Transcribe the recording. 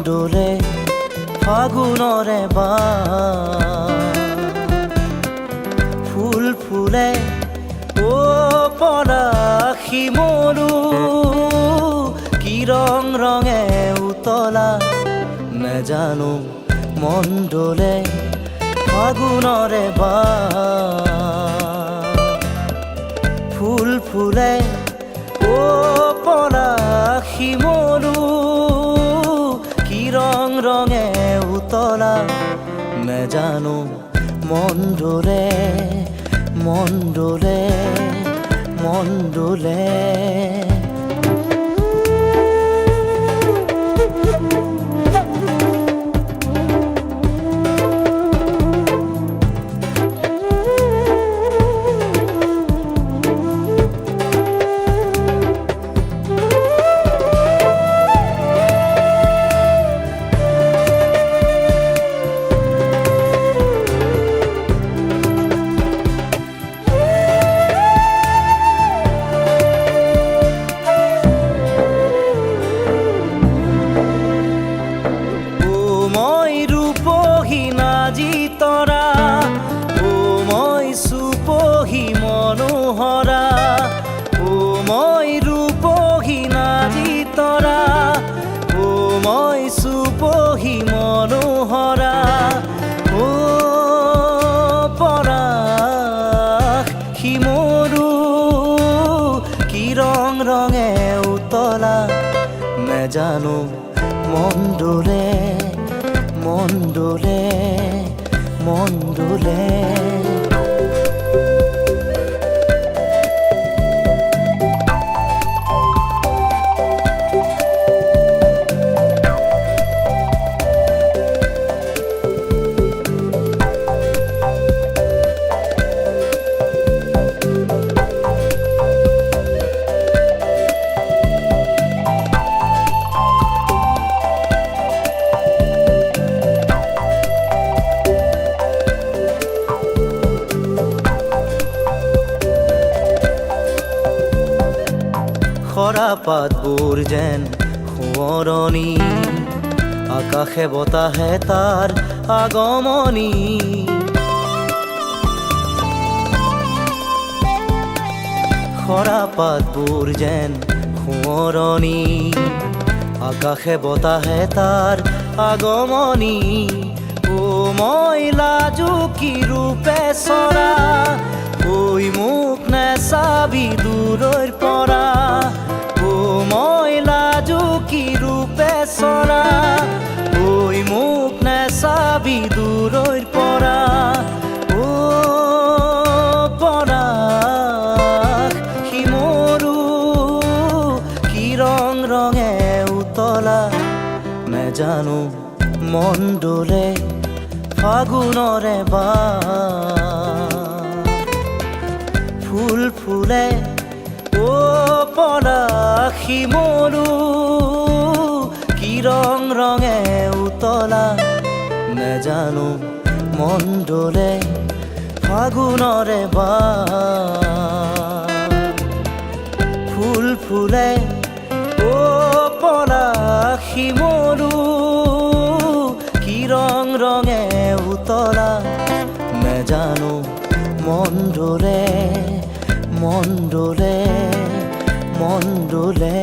দোলে ফাগুনৰে ফুল ফুলে ও পলাশী মৰু কি ৰং ৰঙে উতলা নেজানো মন দোলে ফাগুনৰে ফুল ফুলে ও পলাশী মৰু কি ৰং ৰঙে উতলা নেজানো মন দোলে মন দোলে মন দোলে তৰা ও মই সুপহি মনোহৰা ও মই ৰূপহী নাজি তৰা ও মই সুপহি মনোহৰা ও পলাশী মৰু কি ৰং ৰঙে উতলা নেজানো মন দোলে মন দোলে মন দোলে খৰা পাতবোৰ যেন সোঁৱৰণি আকাশে বতাহে তাৰ আগমনি খৰা পাতবোৰ যেন সোঁৱৰণি আকাশে বতাহে তাৰ আগমনি ও মই লাজুকী ৰূপে চৰা ঐ মোক নেচাবি দূৰৈৰ পৰা ও মই লাজুকী ৰূপে চৰা ঐ মোক নেচাবি দূৰৈৰ পৰা ও পলাশী মৰু কি ৰং ৰঙে উতলা নেজানো মন দোলে ফাগুনৰে ফুল ফুলে ও পলাশী মৰু কি ৰং ৰঙে উতলা নেজানো মন দোলে ফাগুনৰে ফুল ফুলে ও পলাশী মৰু কি ৰং ৰঙে উতলা নেজানো মন দোলে মন দোলে মন দোলে